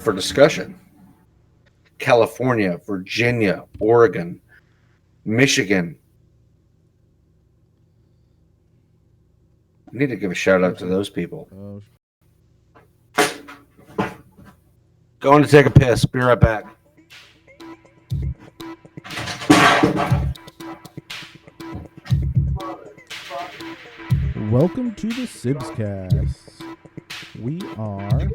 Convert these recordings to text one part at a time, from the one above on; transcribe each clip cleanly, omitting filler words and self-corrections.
for discussion. California, Virginia, Oregon, Michigan. I need to give a shout out to those people. Going to take a piss. Be right back. Welcome to the Sibs Cast. We are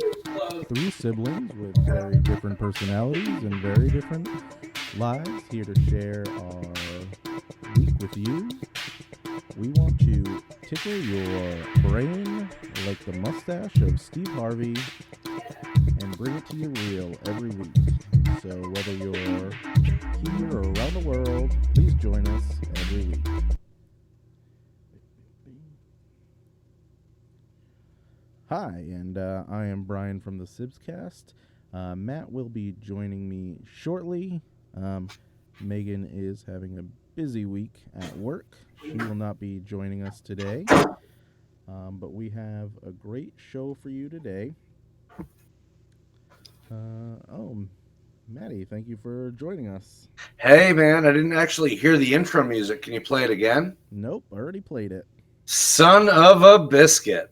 three siblings with very different personalities and very different lives here to share our week with you. We want to tickle your brain like the mustache of Steve Harvey and bring it to you real every week. So whether you're here or around the world, please join us every week. Hi, and I am Brian from the Sibs Cast. Matt will be joining me shortly. Megan is having a busy week at work. She will not be joining us today. But we have a great show for you today. Maddie, thank you for joining us. Hey, man, I didn't actually hear the intro music. Can you play it again? Nope, already played it. Son of a biscuit.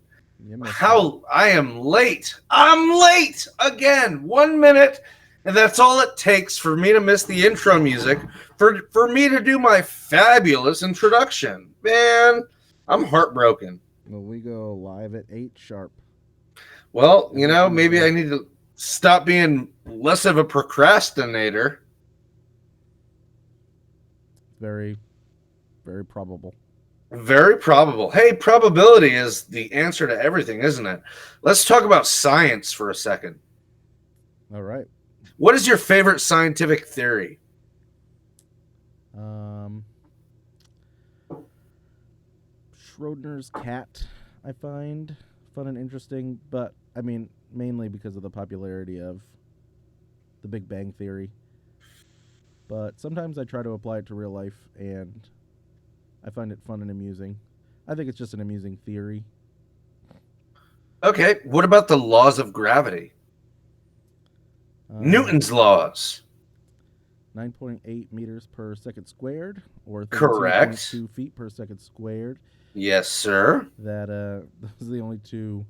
How I am late. I'm late again. 1 minute, and that's all it takes for me to miss the intro music for me to do my fabulous introduction. Man, I'm heartbroken. Well, we go live at 8 sharp. Well, maybe I need to stop being less of a procrastinator. Very, very probable. Very probable. Hey, probability is the answer to everything, isn't it? Let's talk about science for a second. All right. What is your favorite scientific theory? Schrodinger's cat, I find fun and interesting, but I mean, mainly because of the popularity of the Big Bang Theory. But sometimes I try to apply it to real life, and I find it fun and amusing. I think it's just an amusing theory. Okay, what about the laws of gravity? Newton's laws. 9.8 meters per second squared, or Correct. 32.2 feet per second squared. Yes, sir. Those are the only two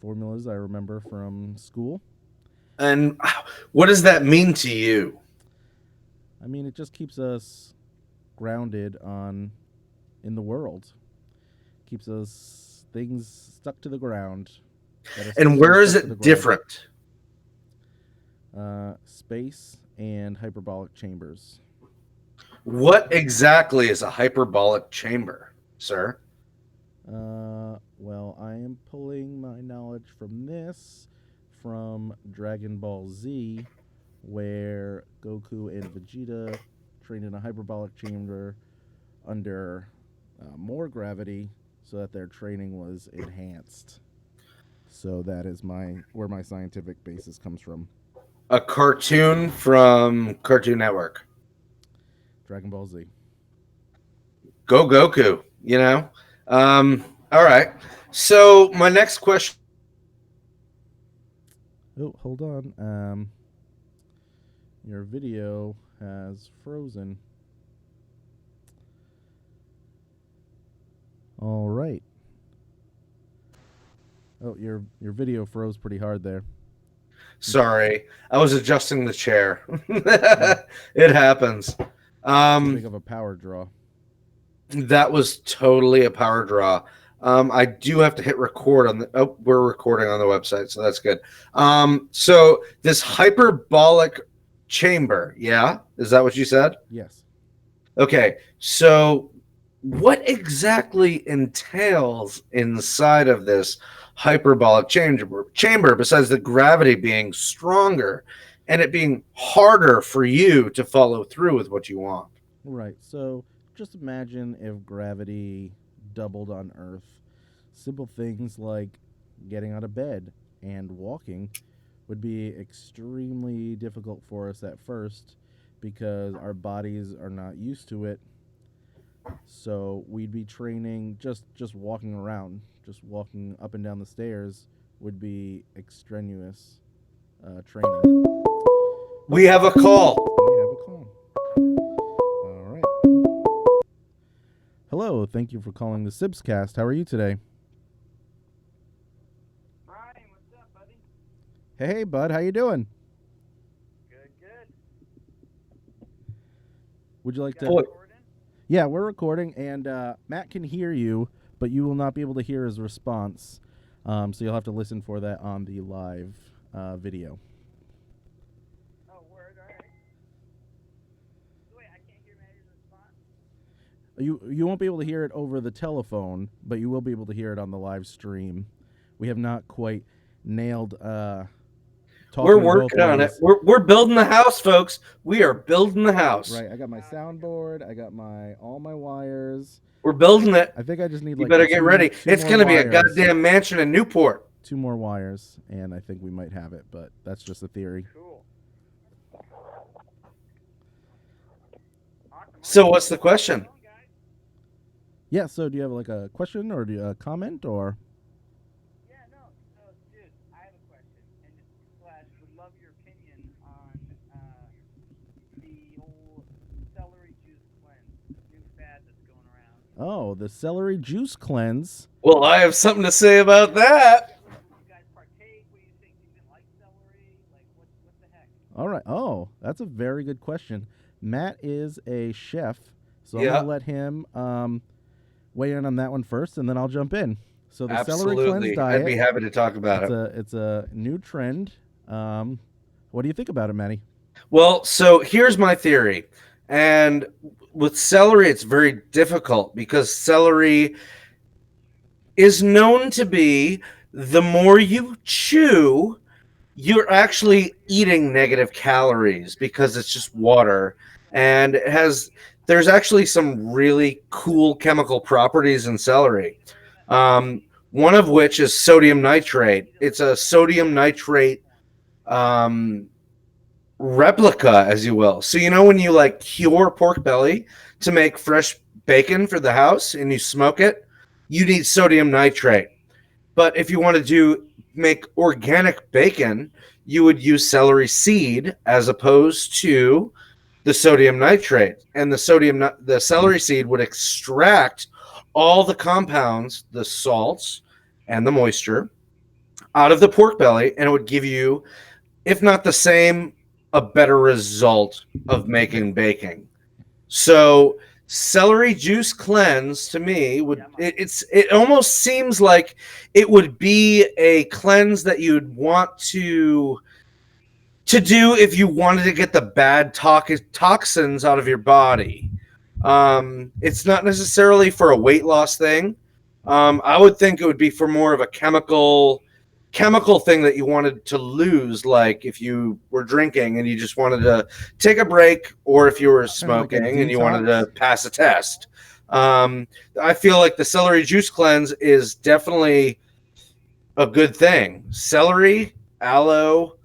formulas I remember from school. And what does that mean to you? I mean, it just keeps us grounded in the world. Keeps us things stuck to the ground. And where is it different? Space and hyperbolic chambers. What exactly is a hyperbolic chamber, sir? Well, I am pulling my knowledge from Dragon Ball Z, where Goku and Vegeta trained in a hyperbolic chamber under more gravity so that their training was enhanced. So that is where my scientific basis comes from. A cartoon from Cartoon Network. Dragon Ball Z. Go Goku, All right. So my next question. Oh, hold on. Your video has frozen. All right. Oh, your video froze pretty hard there. Sorry, I was adjusting the chair. It happens. Big of a power draw. That was totally a power draw. I do have to hit record on the. Oh, we're recording on the website, so that's good. So this hyperbolic chamber, yeah, is that what you said? Yes. Okay, so what exactly entails inside of this hyperbolic chamber besides the gravity being stronger and it being harder for you to follow through with what you want? Right. So just imagine if gravity doubled on Earth. Simple things like getting out of bed and walking would be extremely difficult for us at first because our bodies are not used to it. So we'd be training just walking around, just walking up and down the stairs would be extraneous. trainer. We have a call. We have a call. All right. Hello, thank you for calling the Sibs Cast. How are you today? Brian, what's up, buddy? Hey, bud, how you doing? Good. Would you like to? Boy. Yeah, we're recording, and Matt can hear you, but you will not be able to hear his response. So you'll have to listen for that on the live video. Oh, word, all right. Wait, I can't hear Maddie's response? You won't be able to hear it over the telephone, but you will be able to hear it on the live stream. We have not quite nailed We're working on it. We're building the house, folks. We are building the house. Right, I got my soundboard. I got all my wires. We're building it. I think I just need You better get ready. It's going to be a goddamn mansion in Newport. 2 more wires, and I think we might have it, but that's just a theory. Cool. So what's the question? Yeah, so do you have like a question or a comment or? Yeah, no, dude, I have a question, and slash would love your opinion on the whole celery juice cleanse, new fad that's going around. Oh, the celery juice cleanse. Well, I have something to say about that. You guys partake? What do you think? Do you even like celery? Like, what the heck? All right. Oh, that's a very good question. Matt is a chef, so I'm Yeah. going to let him weigh in on that one first, and then I'll jump in. So the celery Absolutely. cleanse diet. I'd be happy to talk about it. It's a new trend. What do you think about it, Manny? Well, so here's my theory. And with celery, it's very difficult because celery is known to be the more you chew, you're actually eating negative calories because it's just water. And there's actually some really cool chemical properties in celery. One of which is sodium nitrate. It's a sodium nitrate replica, as you will. So when you like cure pork belly to make fresh bacon for the house and you smoke it, you need sodium nitrate. But if you want to make organic bacon, you would use celery seed as opposed to the sodium nitrate. And the celery seed would extract all the compounds, the salts and the moisture out of the pork belly, and it would give you, if not the same, a better result of making bacon. So celery juice cleanse to me it almost seems like it would be a cleanse that you'd want to do if you wanted to get the bad toxins out of your body. It's not necessarily for a weight loss thing. I would think it would be for more of a chemical thing that you wanted to lose, like if you were drinking and you just wanted to take a break, or if you were smoking and you wanted to pass a test. I feel like the celery juice cleanse is definitely a good thing. Celery, aloe,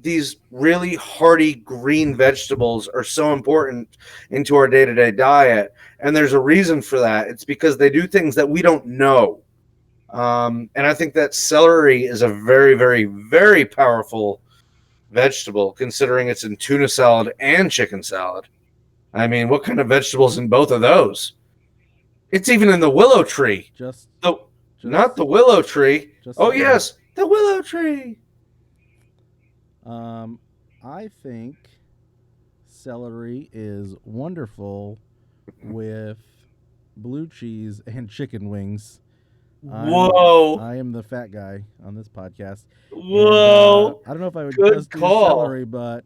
these really hearty green vegetables are so important into our day-to-day diet. And there's a reason for that. It's because they do things that we don't know. And I think that celery is a very, very, very powerful vegetable, considering it's in tuna salad and chicken salad. I mean, what kind of vegetables in both of those? It's even in the willow tree. Not the willow tree. Yes, the willow tree. I think celery is wonderful with blue cheese and chicken wings. Whoa! I am the fat guy on this podcast. Whoa! And, I don't know if I would Good do call. celery, but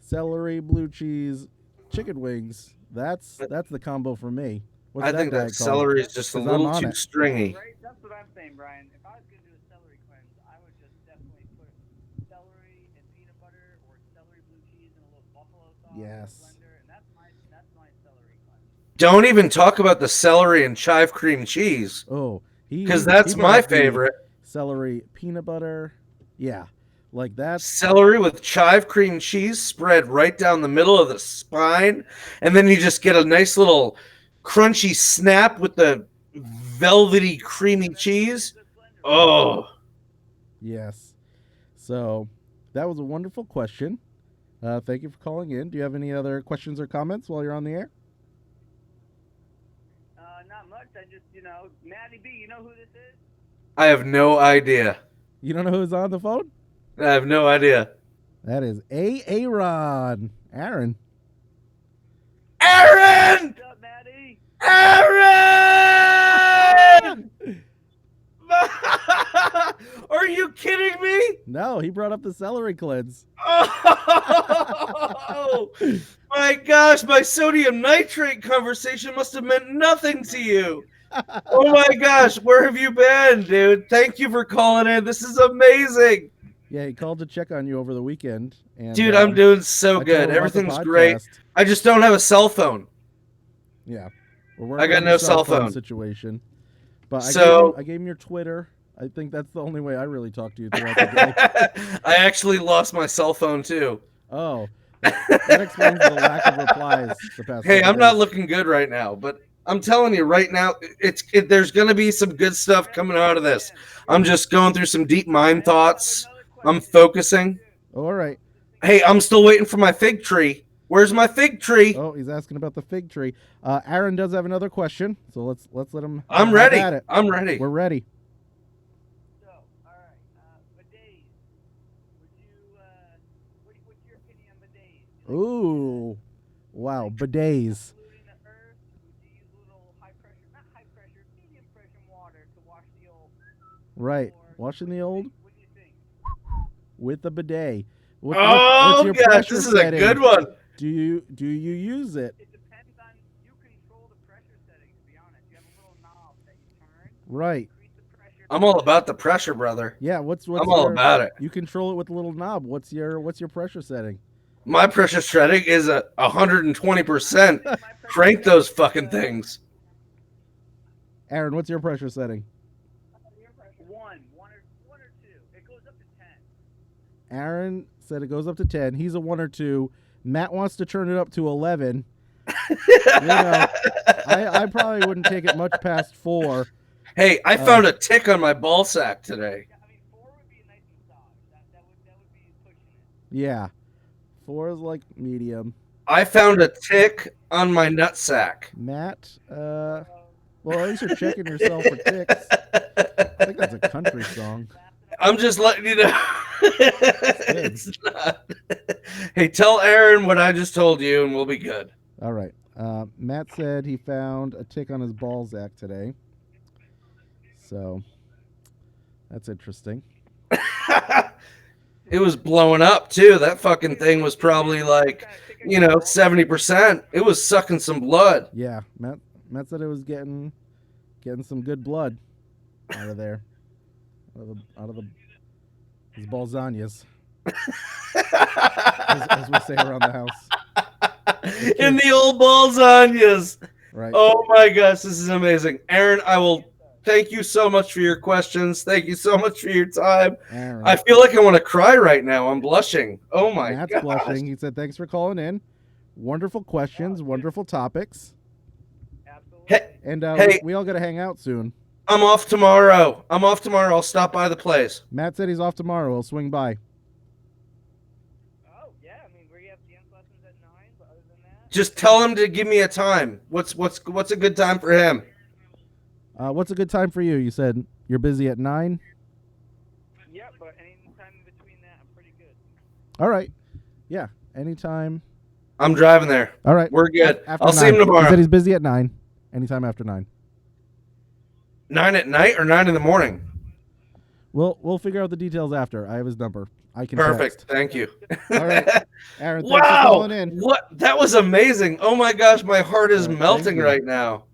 celery, blue cheese, chicken wings. That's the combo for me. I think that celery is just a little too stringy. Right? That's what I'm saying, Brian. If I was going to do a celery cleanse, I would just definitely put celery and peanut butter or celery blue cheese and a little buffalo sauce in a blender, and that's my celery cleanse. Don't even talk about the celery and chive cream cheese. Oh, because that's my favorite. Celery, peanut butter, yeah, like that. Celery with chive cream cheese spread right down the middle of the spine, and then you just get a nice little crunchy snap with the velvety, creamy cheese. Oh, yes. So that was a wonderful question. Thank you for calling in. Do you have any other questions or comments while you're on the air? Not much. I just, Maddie B, you know who this is? I have no idea. You don't know who's on the phone? I have no idea. That is Aaron. Aaron. Aaron! What's up, Maddie? Aaron! Are you kidding me? No, he brought up the celery cleanse. Oh my gosh, my sodium nitrate conversation must have meant nothing to you. Oh my gosh, where have you been, dude? Thank you for calling in. This is amazing. Yeah, he called to check on you over the weekend. And, Dude, I'm doing so I told good. him about the Everything's great. podcast. I just don't have a cell phone. Yeah. I got no cell phone situation. But I gave him your Twitter. I think that's the only way I really talk to you throughout the day. I actually lost my cell phone too. Oh, that explains the lack of replies the past Hey, couple I'm days. not looking good right now, but I'm telling you right now, there's going to be some good stuff coming out of this. I'm just going through some deep mind thoughts. I'm focusing. All right. Hey, I'm still waiting for my fig tree. Where's my fig tree? Oh, he's asking about the fig tree. Aaron does have another question, so let's let him. I'm ready. At it. I'm ready. We're ready. So, all right, bidets. What's your opinion on bidets? Ooh, wow, bidets. Polluting the earth? Would you use a little not high pressure, medium pressure water to wash the old? Right, Or washing the old What do you think? with a bidet. Oh what's your gosh, pressure this is setting? a good one. Do you use it? It depends on you control the pressure setting. To be honest, you have a little knob that you turn. Right. Increase the pressure. I'm all about the pressure, brother. Yeah. What's I'm all your, about it. You control it with a little knob. What's your pressure setting? My pressure setting is 120%. Crank those fucking things. Aaron, what's your pressure setting? One or two. It goes up to 10. Aaron said it goes up to 10. He's a 1 or 2. Matt wants to turn it up to 11. I probably wouldn't take it much past 4. Hey, I found a tick on my ball sack today. Yeah, I mean 4 would be a nice massage. That would be pushing it. Yeah. 4 is like medium. I found a tick on my nut sack. Matt, well, at least you're checking yourself for ticks. I think that's a country song. I'm just letting you know. It's not. Hey, tell Aaron what I just told you, and we'll be good. All right. Matt said he found a tick on his ball sack today. So that's interesting. It was blowing up too. That fucking thing was probably like, 70%. It was sucking some blood. Yeah, Matt said it was getting some good blood out of there, out of his balzanias, as we say around the house. In the old balzanias. Right. Oh my gosh, this is amazing, Aaron. I will thank you so much for your questions. Thank you so much for your time. Aaron. I feel like I want to cry right now. I'm blushing. Oh my Matt's gosh. blushing. He said, "Thanks for calling in. Wonderful questions, wonderful topics." Absolutely. Hey, And Hey. we all got to hang out soon. I'm off tomorrow. I'll stop by the place. Matt said he's off tomorrow. He'll swing by. Oh, yeah. I mean, we have dance lessons at 9, but other than that. Just tell him to give me a time. What's a good time for him? What's a good time for you? You said you're busy at 9. Yeah, but any time in between that, I'm pretty good. All right. Yeah. Anytime. I'm driving there. All right. We're good. After I'll see 9. him tomorrow. He said he's busy at 9. Anytime after 9. 9 at night or 9 in the morning? We'll figure out the details after. I have his number. I can Perfect. text. Thank you. All right. Aaron, thanks for Wow. calling in. What? That was amazing. Oh my gosh, my heart is Thank melting you. right now.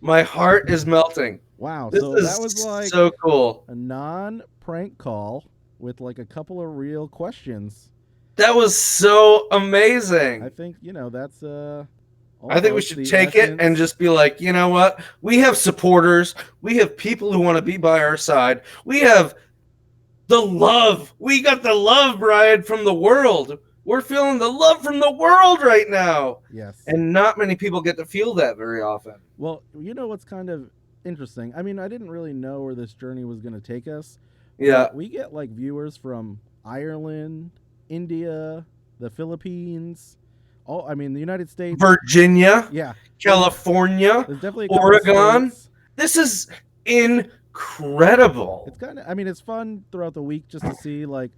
My heart is melting. Wow. This So is that was like so cool. a non-prank call with like a couple of real questions. That was so I amazing. think, that's I think we almost should the take it and essence. just be like, you know what? We have supporters. We have people who want to be by our side. We have the love. We got the love, Brian, from the world. We're feeling the love from the world right now. Yes. And not many people get to feel that very often. Well, you know what's kind of interesting? I mean, I didn't really know where this journey was going to take us. Yeah. But we get like viewers from Ireland, India, the Philippines. The United States. Virginia, Yeah. California, There's definitely a couple Oregon. states. This is incredible. It's kind of, it's fun throughout the week just to see, like,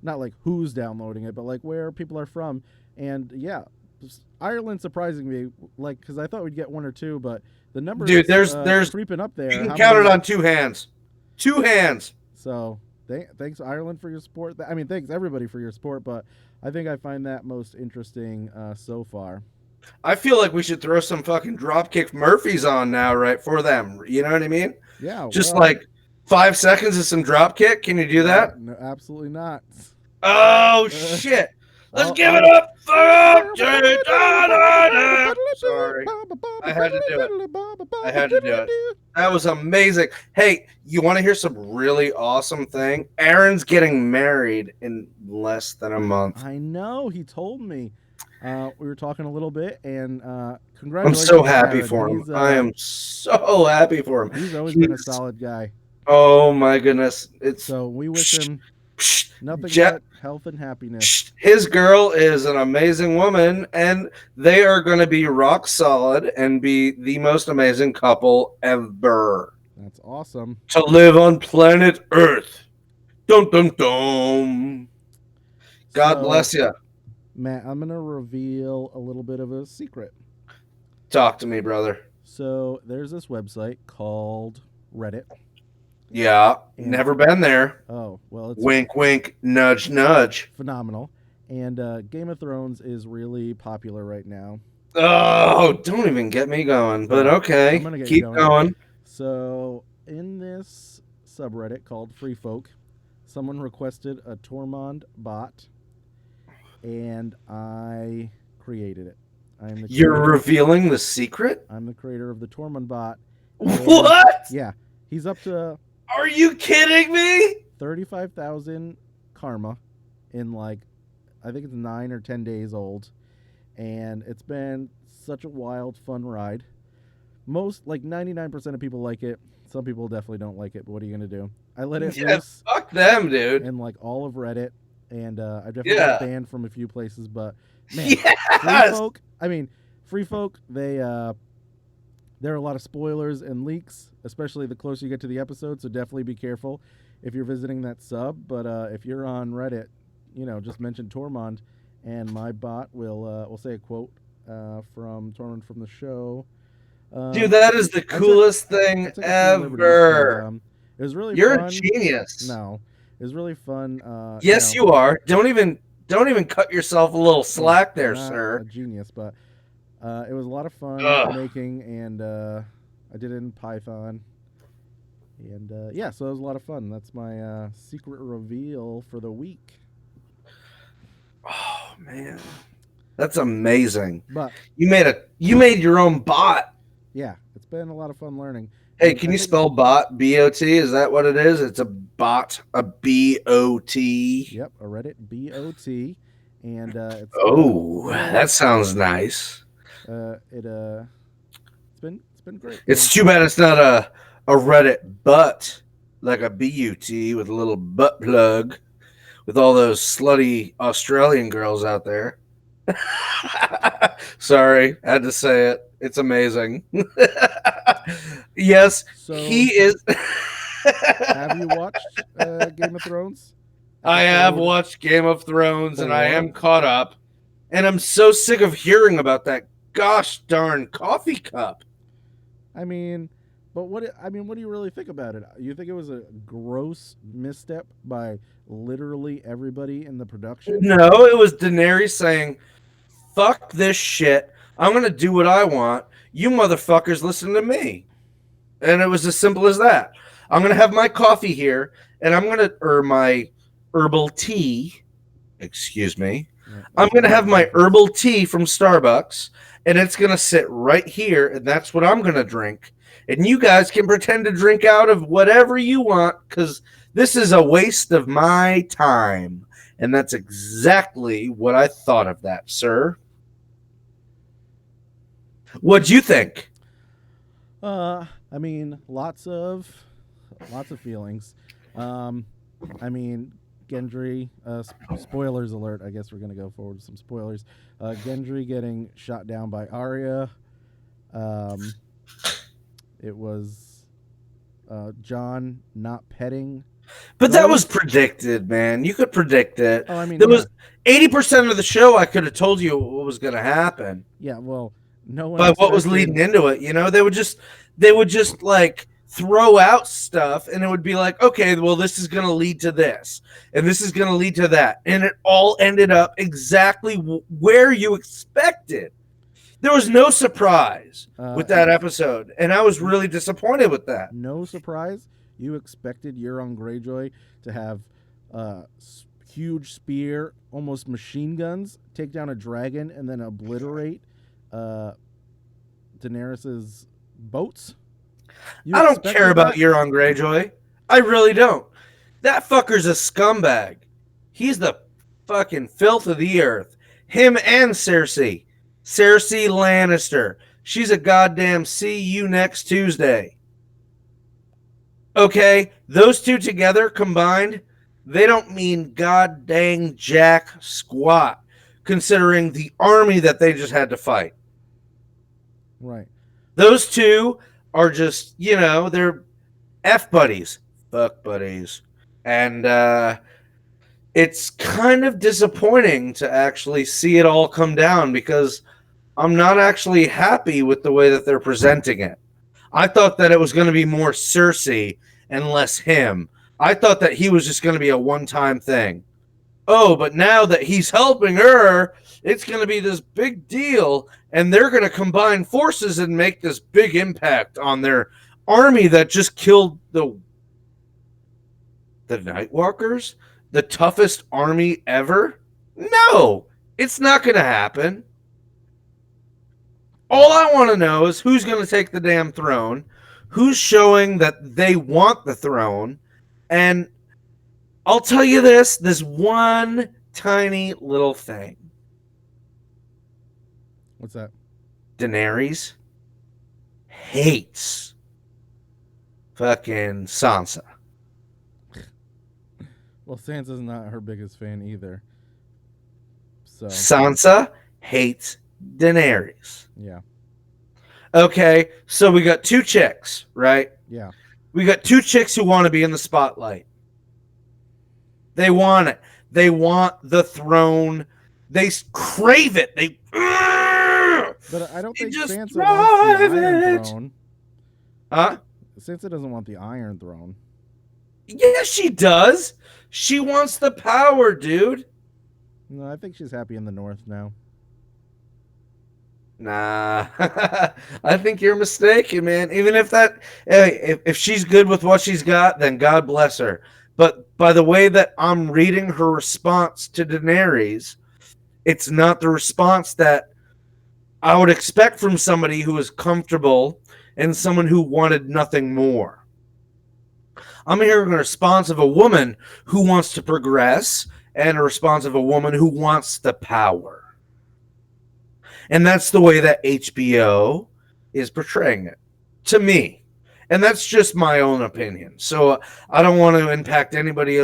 not like who's downloading it, but like where people are from. And yeah, Ireland surprising me, like, because I thought we'd get one or two, but the number, dude, there's creeping up there. You can count it on 2 hands. 2 hands. So thanks Ireland for your support. Thanks everybody for your support, but I think I find that most interesting so far. I feel like we should throw some fucking Dropkick Murphys on now, right, for them. You know what I mean? Yeah. Just like 5 seconds of some Dropkick. Can you do that? No, absolutely not. Oh, shit. Let's give it up. Sorry. I had to do it. That was amazing. Hey, you want to hear some really awesome thing? Aaron's getting married in less than a month. I know. He told me. We were talking a little bit, and congratulations. I'm so happy for him. I am so happy for him. He's always been a solid guy. Oh, my goodness. So we wish him nothing but health and happiness. His girl is an amazing woman, and they are going to be rock solid and be the most amazing couple ever. That's awesome. To live on planet Earth. Dum, dum, dum. God bless you. Matt, I'm going to reveal a little bit of a secret. Talk to me, brother. So there's this website called Reddit. Yeah, never been there. Oh, well, it's wink, wink, nudge, nudge. Phenomenal. And Game of Thrones is really popular right now. Oh, don't even get me going. But okay, keep going. So in this subreddit called Free Folk, someone requested a Tormund bot, and I created it. You're revealing the secret? I'm the creator of the Tormund bot. What? Yeah, he's up to... Are you kidding me? 35,000 karma in I think it's 9 or 10 days old. And it's been such a wild, fun ride. 99% of people like it. Some people definitely don't like it, but what are you going to do? I let it loose. Fuck them, dude. In all of Reddit. And I've definitely got banned from a few places, but man, Free Folk, there are a lot of spoilers and leaks, especially the closer you get to the episode, so definitely be careful if you're visiting that sub. But if you're on Reddit, just mention Tormund, and my bot will say a quote from Tormund from the show. Dude, that is the coolest thing ever. It was really You're fun. A genius. No, it was really fun. Yes, you are. Don't even cut yourself a little slack there, sir. A genius, but it was a lot of fun making, and I did it in Python. And so it was a lot of fun. That's my secret reveal for the week. Oh man, that's amazing. But you made your own bot. Yeah, it's been a lot of fun learning. Hey, can you spell bot? B-O-T? Is that what it is? It's a bot, a B-O-T. Yep, a Reddit B-O-T, and it's that sounds nice. It's been great. It's too bad it's not a Reddit butt, like a B-U-T with a little butt plug, with all those slutty Australian girls out there. Sorry, had to say it. It's amazing. Yes, so, he is. Have you watched Game of Thrones? I have watched Game of Thrones, and I am caught up. And I'm so sick of hearing about that gosh darn coffee cup. But what do you really think about it? You think it was a gross misstep by literally everybody in the production? No, it was Daenerys saying, "Fuck this shit. I'm going to do what I want. You motherfuckers listen to me." And it was as simple as that. I'm going to have my coffee here, and or my herbal tea. Excuse me. I'm going to have my herbal tea from Starbucks, and it's going to sit right here, and that's what I'm going to drink. And you guys can pretend to drink out of whatever you want, because this is a waste of my time. And that's exactly what I thought of that, sir. What'd you think? Lots of feelings. Gendry, spoilers alert. I guess we're gonna go forward with some spoilers. Gendry getting shot down by Arya. It was John not petting. But that was predicted, man. You could predict it. Oh, I mean, there was 80% of the show. I could have told you what was going to happen. Yeah, well, no one. But what was leading into it? You know, they would just like throw out stuff, and it would be like, okay, well, this is going to lead to this, and this is going to lead to that, and it all ended up exactly where you expected. There was no surprise with that episode, and I was really disappointed with that. No surprise. You expected Euron Greyjoy to have huge spear, almost machine guns, take down a dragon, and then obliterate Daenerys's boats? I don't care about Euron Greyjoy. I really don't. That fucker's a scumbag. He's the fucking filth of the earth. Him and Cersei. Cersei Lannister. She's a goddamn see you next Tuesday. Okay, those two together combined, they don't mean god dang jack squat, considering the army that they just had to fight. Right. Those two are just, they're F buddies. Fuck buddies. And it's kind of disappointing to actually see it all come down because I'm not actually happy with the way that they're presenting it. I thought that it was going to be more Cersei and less him. I thought that he was just going to be a one-time thing. Oh, but now that he's helping her, it's going to be this big deal, and they're going to combine forces and make this big impact on their army that just killed the Nightwalkers, the toughest army ever. No, it's not going to happen. All I want to know is who's going to take the damn throne, who's showing that they want the throne, and I'll tell you this one tiny little thing. What's that? Daenerys hates fucking Sansa. Well, Sansa's not her biggest fan either. So Sansa hates Daenerys. Yeah. Okay, so we got two chicks, right? Yeah. We got two chicks who want to be in the spotlight. They want it. They want the throne. They crave it. But I don't think Sansa wants the Iron Throne. Huh? Sansa doesn't want the Iron Throne. Yes, she does. She wants the power, dude. No, I think she's happy in the North now. Nah, I think you're mistaken, man. Even if she's good with what she's got, then God bless her. But by the way that I'm reading her response to Daenerys, it's not the response that I would expect from somebody who is comfortable and someone who wanted nothing more. I'm hearing a response of a woman who wants to progress and a response of a woman who wants the power. And that's the way that HBO is portraying it to me. And that's just my own opinion. So I don't want to impact anybody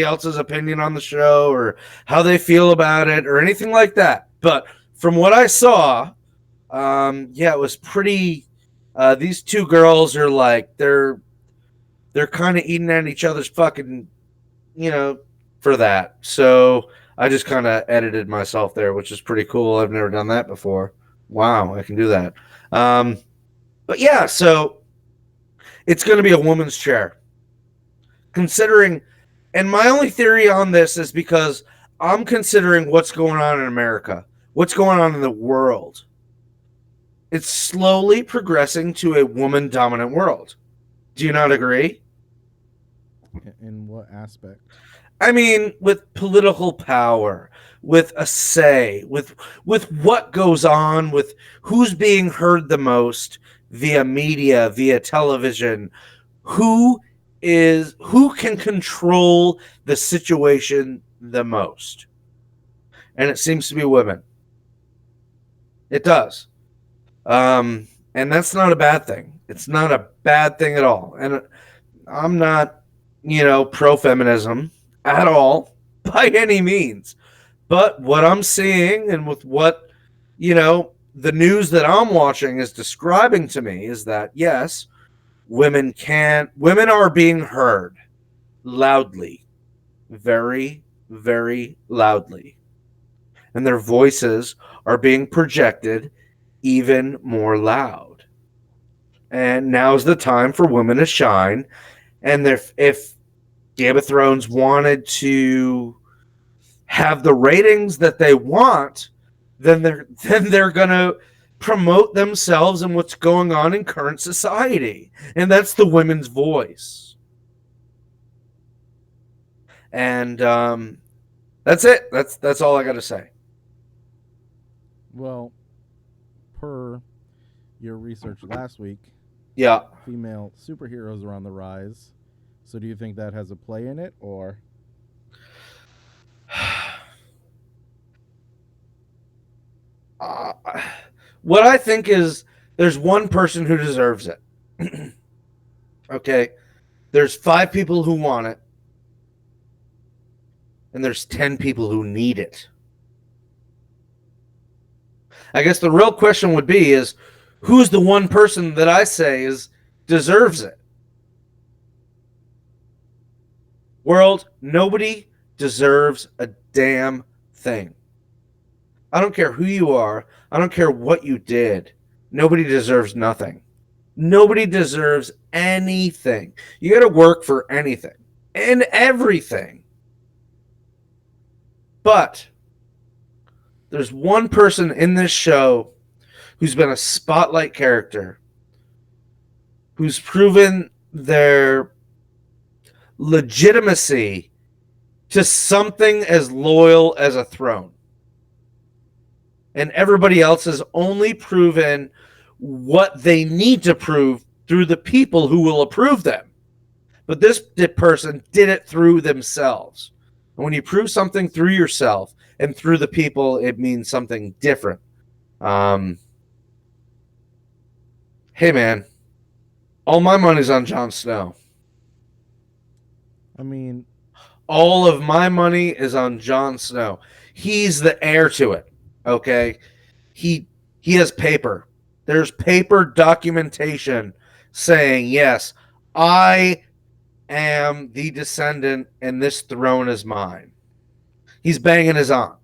else's opinion on the show or how they feel about it or anything like that. But from what I saw, it was pretty. These two girls are like they're kind of eating at each other's fucking, for that. So I just kind of edited myself there, which is pretty cool. I've never done that before. Wow, I can do that. But yeah, so it's going to be a woman's chair. Considering, and my only theory on this is because I'm considering what's going on in America, what's going on in the world. It's slowly progressing to a woman-dominant world. Do you not agree? In what aspect? I mean, with political power, with a say, with what goes on, with who's being heard the most via media, via television, who can control the situation the most. And it seems to be women. It does. And that's not a bad thing. It's not a bad thing at all. And I'm not, pro-feminism. at all by any means. But what I'm seeing and with what, the news that I'm watching is describing to me is that, yes, women are being heard loudly, very, very loudly. And their voices are being projected even more loud. And now's the time for women to shine. And if Game of Thrones wanted to have the ratings that they want, then they're gonna promote themselves and what's going on in current society, and that's the women's voice. And that's it. That's all I got to say. Well, per your research last week, Yeah. female superheroes are on the rise. So do you think that has a play in it, or? What I think is there's one person who deserves it. Okay? There's 5 people who want it, and there's 10 people who need it. I guess the real question would be is, who's the one person that I say deserves it? World, nobody deserves a damn thing. I don't care who you are. I don't care what you did. Nobody deserves nothing. Nobody deserves anything. You got to work for anything and everything. But there's one person in this show who's been a spotlight character, who's proven their legitimacy to something as loyal as a throne. And everybody else has only proven what they need to prove through the people who will approve them. But this person did it through themselves. And when you prove something through yourself and through the people, it means something different. Hey, man, all my money's on Jon Snow. I mean, all of my money is on Jon Snow. He's the heir to it. Okay, he has paper. There's paper documentation saying, yes, I am the descendant and this throne is mine. He's banging his aunt.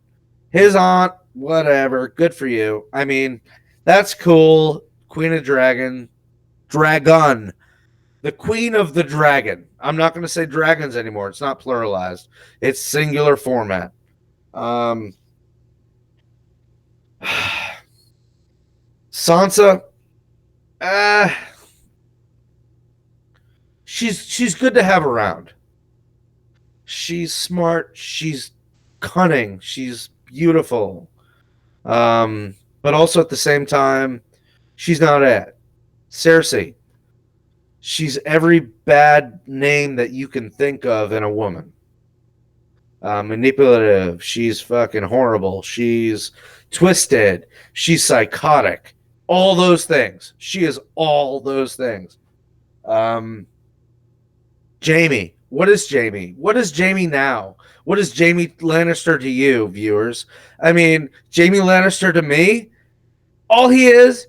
His aunt, whatever, good for you. I mean, that's cool. Queen of Dragon. The Queen of the Dragon. I'm not going to say dragons anymore. It's not pluralized. It's singular format. Sansa, she's good to have around. She's smart. She's cunning. She's beautiful. But also at the same time, she's not it. Cersei, she's every bad name that you can think of in a woman. Manipulative. She's fucking horrible. She's twisted. She's psychotic. All those things. She is all those things. Jamie. What is Jamie? What is Jamie now? What is Jamie Lannister to you, viewers? I mean, Jamie Lannister to me, all he is,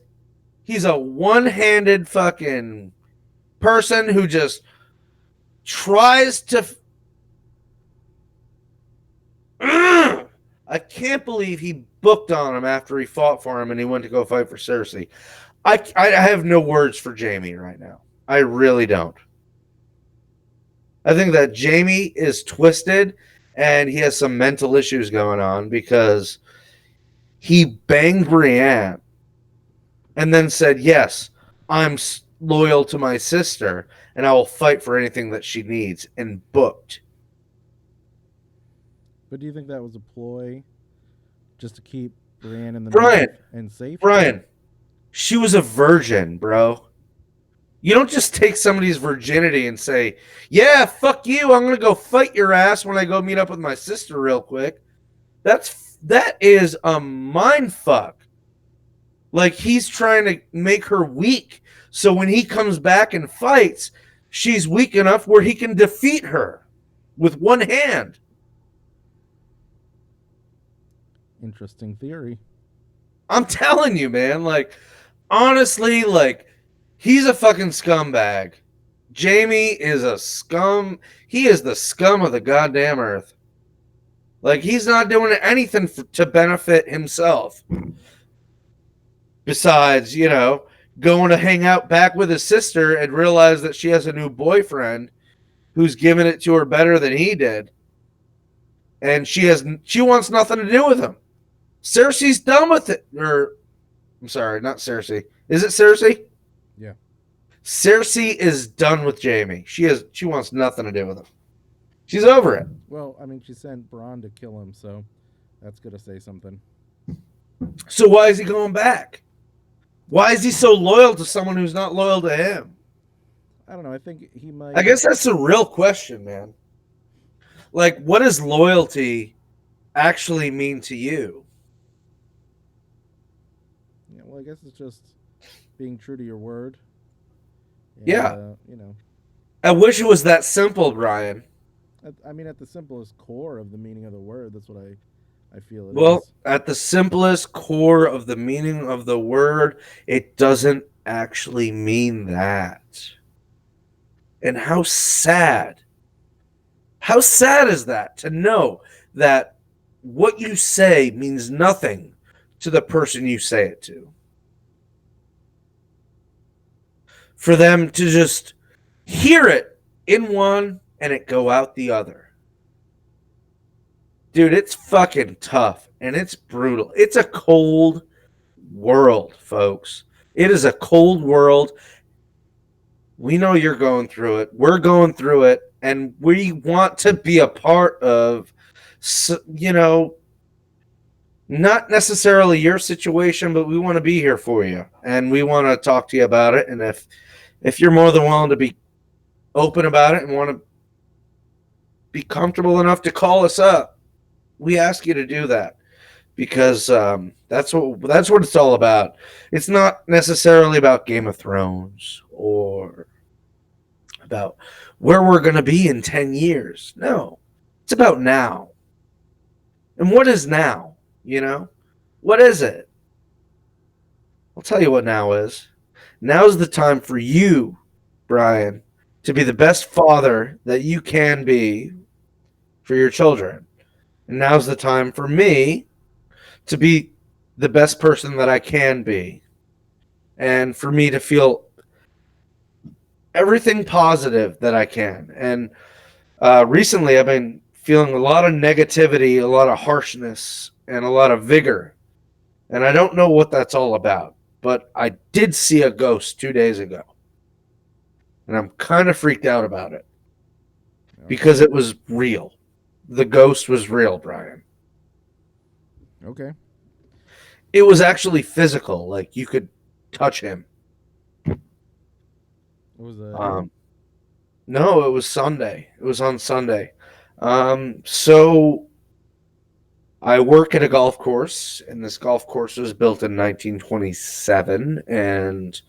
he's a one-handed fucking person who just tries to... I can't believe he booked on him after he fought for him and he went to go fight for Cersei. I have no words for Jamie right now. I really don't. I think that Jamie is twisted and he has some mental issues going on because he banged Brienne and then said, yes, I'm loyal to my sister and I will fight for anything that she needs, and booked. But do you think that was a ploy just to keep Brienne in the Brian, and safe? Brian, she was a virgin, bro. You don't just take somebody's virginity and say, yeah, fuck you, I'm going to go fight your ass when I go meet up with my sister real quick. That is a mind fuck. Like, he's trying to make her weak. So when he comes back and fights, she's weak enough where he can defeat her. with one hand. Interesting theory. I'm telling you, man. Like, honestly, like, he's a fucking scumbag. Jamie is a scum. He is the scum of the goddamn earth. Like, he's not doing anything to benefit himself. Besides, going to hang out back with his sister and realize that she has a new boyfriend who's giving it to her better than he did. And she wants nothing to do with him. Cersei's done with it. Or, I'm sorry, not Cersei. Is it Cersei? Yeah. Cersei is done with Jamie. She wants nothing to do with him. She's over it. Well, I mean, she sent Bronn to kill him, so that's going to say something. So why is he going back? Why is he so loyal to someone who's not loyal to him? I don't know. I think he might. I guess that's the real question, man. Like, what does loyalty actually mean to you? Yeah, well, I guess it's just being true to your word. And, Yeah. You know. I wish it was that simple, Brian. I mean, at the simplest core of the meaning of the word, that's what I feel it Well, is. at the simplest core of the meaning of the word, it doesn't actually mean that. And how sad is that to know that what you say means nothing to the person you say it to? For them to just hear it in one and it go out the other. Dude, it's fucking tough and it's brutal. It's a cold world, folks. It is a cold world. We know you're going through it. We're going through it. And we want to be a part of, not necessarily your situation, but we want to be here for you. And we want to talk to you about it. And if you're more than willing to be open about it and want to be comfortable enough to call us up, we ask you to do that. Because that's what it's all about. It's not necessarily about Game of Thrones or about where we're going to be in 10 years. No, it's about now. And what is now? What is it? I'll tell you what now is. Now's the time for you, Brian, to be the best father that you can be for your children. And now's the time for me to be the best person that I can be. And for me to feel everything positive that I can. And recently I've been feeling a lot of negativity, a lot of harshness, and a lot of vigor. And I don't know what that's all about. But I did see a ghost 2 days ago. And I'm kind of freaked out about it. Because it was real. The ghost was real, Brian. Okay. It was actually physical. Like, you could touch him. What was that? No, it was Sunday. It was on Sunday. So I work at a golf course, and this golf course was built in 1927, and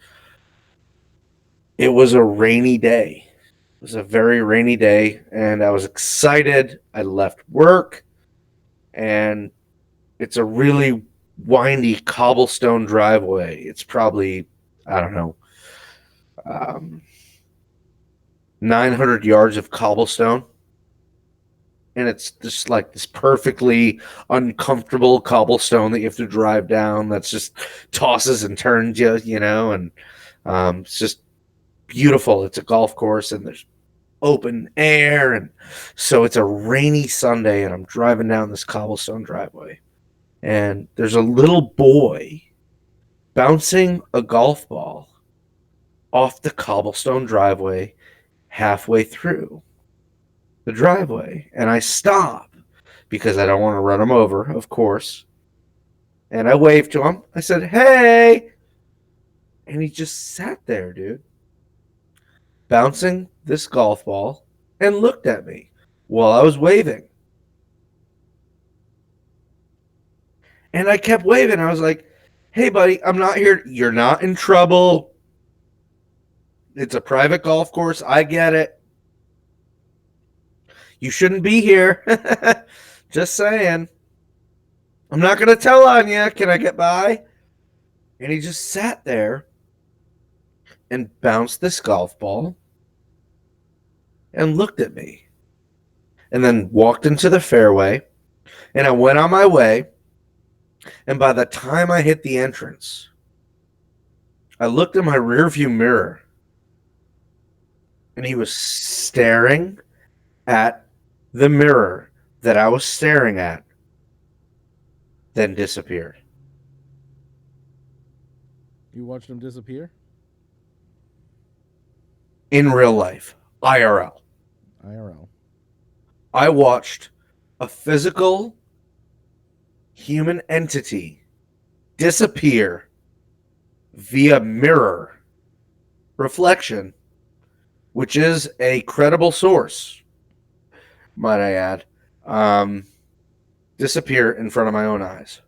it was a rainy day. It was a very rainy day, and I was excited. I left work, and it's a really windy cobblestone driveway. It's probably, I don't know, 900 yards of cobblestone. And it's just like this perfectly uncomfortable cobblestone that you have to drive down that's just tosses and turns you, and it's just beautiful. It's a golf course and there's open air. And so it's a rainy Sunday and I'm driving down this cobblestone driveway. And there's a little boy bouncing a golf ball off the cobblestone driveway halfway through the driveway, and I stop because I don't want to run him over, of course. And I waved to him. I said, "Hey!" And he just sat there, dude, bouncing this golf ball and looked at me while I was waving. And I kept waving. I was like, "Hey, buddy, I'm not here. You're not in trouble. It's a private golf course. I get it. You shouldn't be here. Just saying. I'm not going to tell on you. Can I get by? And he just sat there and bounced this golf ball and looked at me. And then walked into the fairway. And I went on my way. And by the time I hit the entrance, I looked in my rearview mirror. And he was staring at the mirror that I was staring at, then disappeared. You watched him disappear? In real life, IRL. IRL. I watched a physical human entity disappear via mirror reflection, which is a credible source, might I add, disappear in front of my own eyes.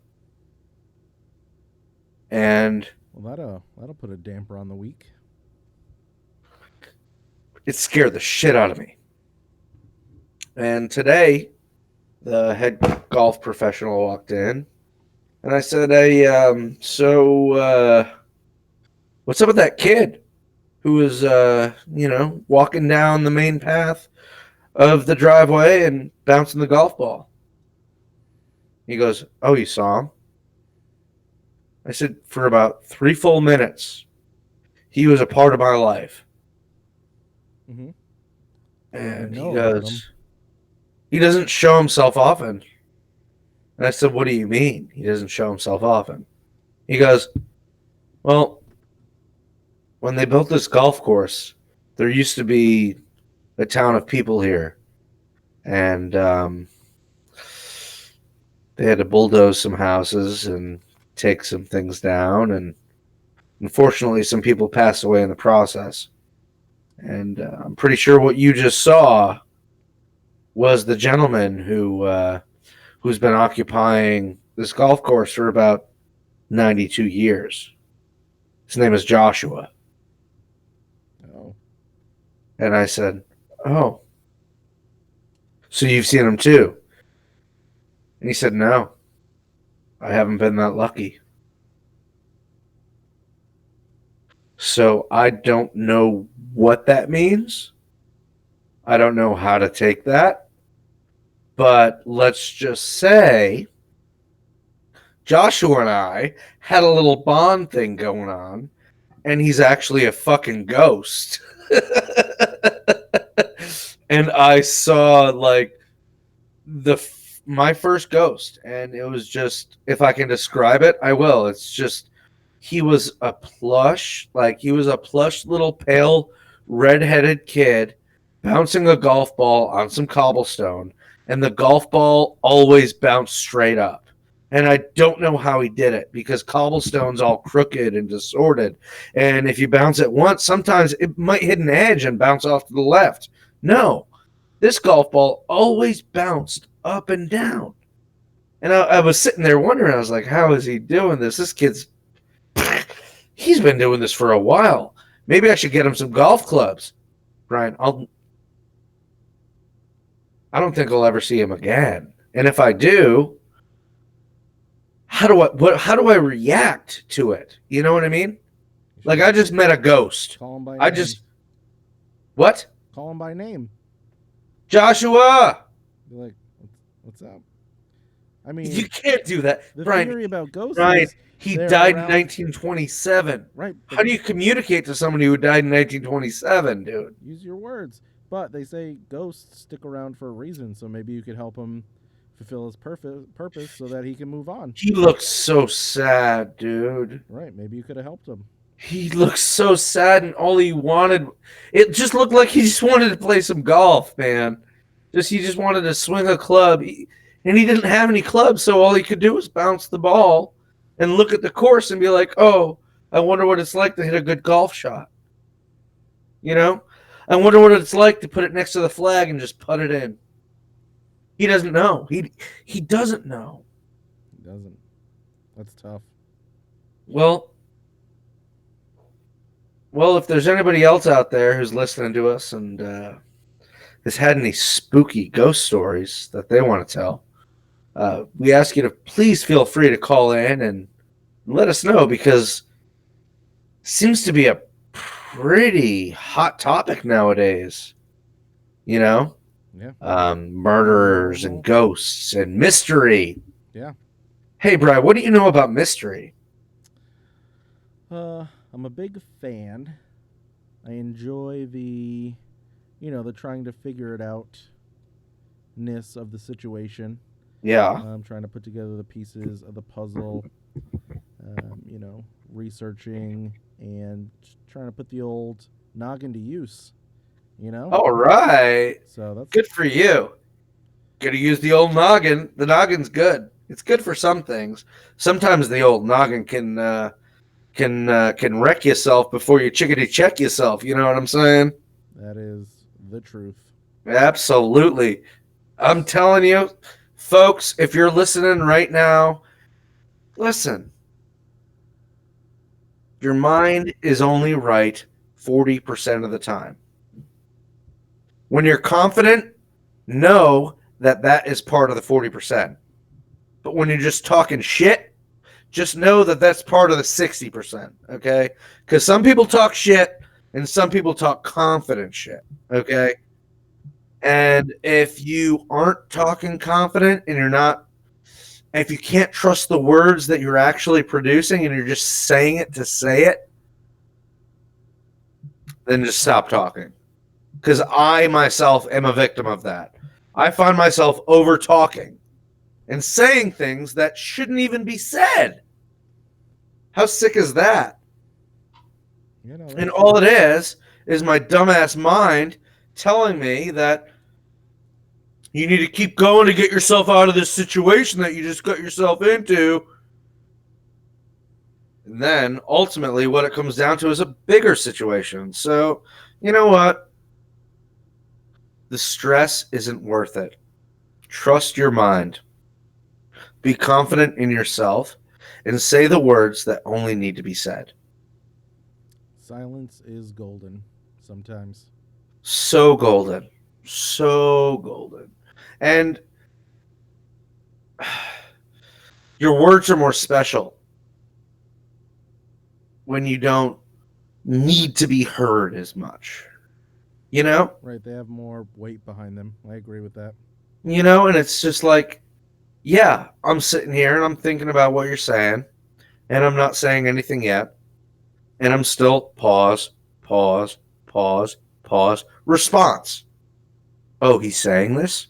And well, that'll put a damper on the week. It scared the shit out of me. And today, the head golf professional walked in, and I said, "Hey, what's up with that kid who was, walking down the main path of the driveway and bouncing the golf ball?" He goes, "Oh, you saw him?" I said, "For about 3 full minutes, he was a part of my life." Mm-hmm. And he goes, "He doesn't show himself often." And I said, "What do you mean he doesn't show himself often?" He goes, "Well, when they built this golf course, there used to be a town of people here. And they had to bulldoze some houses and take some things down. And unfortunately, some people passed away in the process. And I'm pretty sure what you just saw was the gentleman who's been occupying this golf course for about 92 years. His name is Joshua." Oh. And I said, "Oh, so you've seen him too?" And he said, "No, I haven't been that lucky." So I don't know what that means. I don't know how to take that. But let's just say Joshua and I had a little bond thing going on, and he's actually a fucking ghost. And I saw my first ghost, and it was just, if I can describe it, I will. It's just, he was a plush little pale redheaded kid bouncing a golf ball on some cobblestone, and the golf ball always bounced straight up. And I don't know how he did it, because cobblestone's all crooked and distorted. And if you bounce it once, sometimes it might hit an edge and bounce off to the left. No, this golf ball always bounced up and down. And I was sitting there wondering, I was like, how is he doing this? This kid's, he's been doing this for a while. Maybe I should get him some golf clubs. Brian, I don't think I'll ever see him again. And if I do, how do I react to it? You know what I mean? Like, I just met a ghost. Call him by name. What? Call him by name. Joshua! Be like, what's up? I mean, you can't do that. The Brian, theory about ghosts Brian, he died around... in 1927. Right. How do you communicate to somebody who died in 1927, dude? Use your words. But they say ghosts stick around for a reason, so maybe you could help him fulfill his purpose so that he can move on. He looks so sad, dude. Right, maybe you could have helped him. He looks so sad, and all he wanted, it just looked like he just wanted to play some golf, man. He just wanted to swing a club, and he didn't have any clubs, so all he could do was bounce the ball and look at the course and be like, "Oh, I wonder what it's like to hit a good golf shot." You know? I wonder what it's like to put it next to the flag and just putt it in. He doesn't know. He doesn't know. He doesn't. That's tough. Well, if there's anybody else out there who's listening to us and has had any spooky ghost stories that they want to tell, we ask you to please feel free to call in and let us know, because it seems to be a pretty hot topic nowadays. You know, Yeah. murderers and ghosts and mystery. Yeah. Hey, Brian, what do you know about mystery? I'm a big fan. I enjoy the trying to figure it out-ness of the situation. Yeah. Trying to put together the pieces of the puzzle. Researching and trying to put the old noggin to use. All right. So that's Good for you. Gotta use the old noggin. The noggin's good. It's good for some things. Sometimes the old noggin can wreck yourself before you chickadee check yourself. You know what I'm saying? that is the truth. Absolutely. I'm telling you, folks, if you're listening right now, listen. Your mind is only right 40% of the time. When you're confident, know that that is part of the 40%. But when you're just talking shit, just know that that's part of the 60%, okay? Because some people talk shit and some people talk confident shit, okay? And if you aren't talking confident and if you can't trust the words that you're actually producing and you're just saying it to say it, then just stop talking. Because I myself am a victim of that. I find myself over talking and saying things that shouldn't even be said. How sick is that? And all it is my dumbass mind telling me that you need to keep going to get yourself out of this situation that you just got yourself into. And then ultimately what it comes down to is a bigger situation. So, you know what? The stress isn't worth it. Trust your mind. Be confident in yourself and say the words that only need to be said. Silence is golden sometimes. So golden. So golden. And your words are more special when you don't need to be heard as much. You know? Right, they have more weight behind them. I agree with that. You know, and it's just like, yeah, I'm sitting here and I'm thinking about what you're saying, and I'm not saying anything yet. And I'm still pause, pause, pause, pause, response. Oh, he's saying this?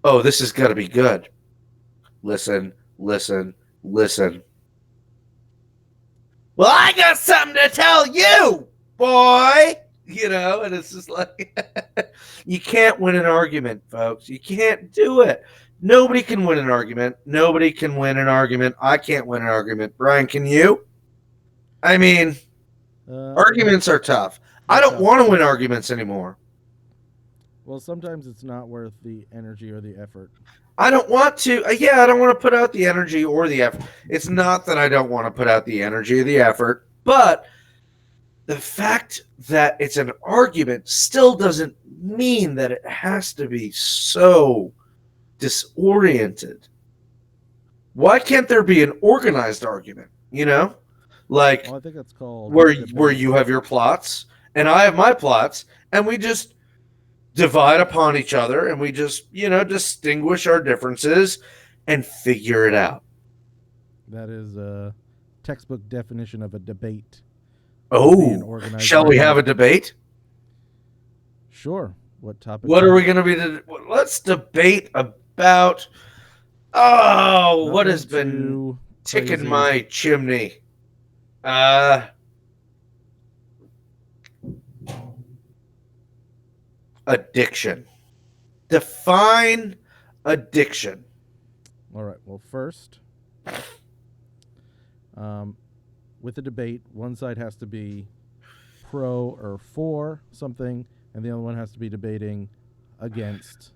Oh, this has got to be good. Listen, listen, listen. Well, I got something to tell you, boy. You know, and it's just like, you can't win an argument, folks. You can't do it. Nobody can win an argument. Nobody can win an argument. I can't win an argument. Brian, can you? I mean, arguments are tough. I don't want to win arguments anymore. Well, sometimes it's not worth the energy or the effort. I don't want to. I don't want to put out the energy or the effort. It's not that I don't want to put out the energy or the effort, but the fact that it's an argument still doesn't mean that it has to be so disoriented. Why can't there be an organized argument? You know, like I think that's called where you have your plots and I have my plots, and we just divide upon each other, and we just distinguish our differences and figure it out. That is a textbook definition of a debate. Oh, shall we have a debate? Sure. What topic? What are we going to be? Let's debate about. Oh, what has been ticking my chimney? Addiction. Define addiction. All right. Well, first, with the debate, one side has to be pro or for something, and the other one has to be debating against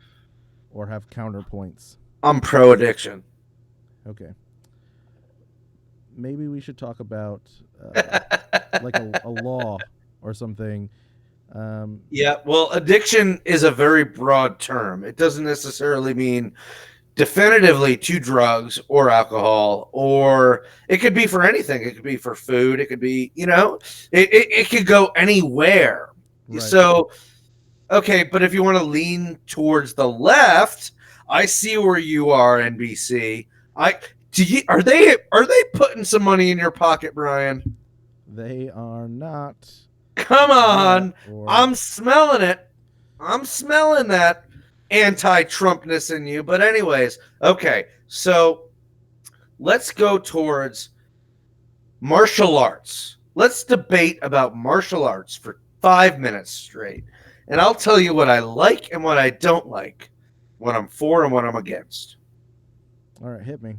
or have counterpoints. I'm pro addiction. Okay. Maybe we should talk about like a law or something Yeah, well, addiction is a very broad term. It doesn't necessarily mean definitively to drugs or alcohol, or it could be for anything. It could be for food. It could be, it could go anywhere. Right. So, okay, but if you want to lean towards the left, I see where you are, NBC. Are they putting some money in your pocket, Brian? They are not. Come on. Or... I'm smelling it. I'm smelling that anti-Trumpness in you. But anyways, okay. So let's go towards martial arts. Let's debate about martial arts for 5 minutes straight. And I'll tell you what I like and what I don't like, what I'm for and what I'm against. All right, hit me.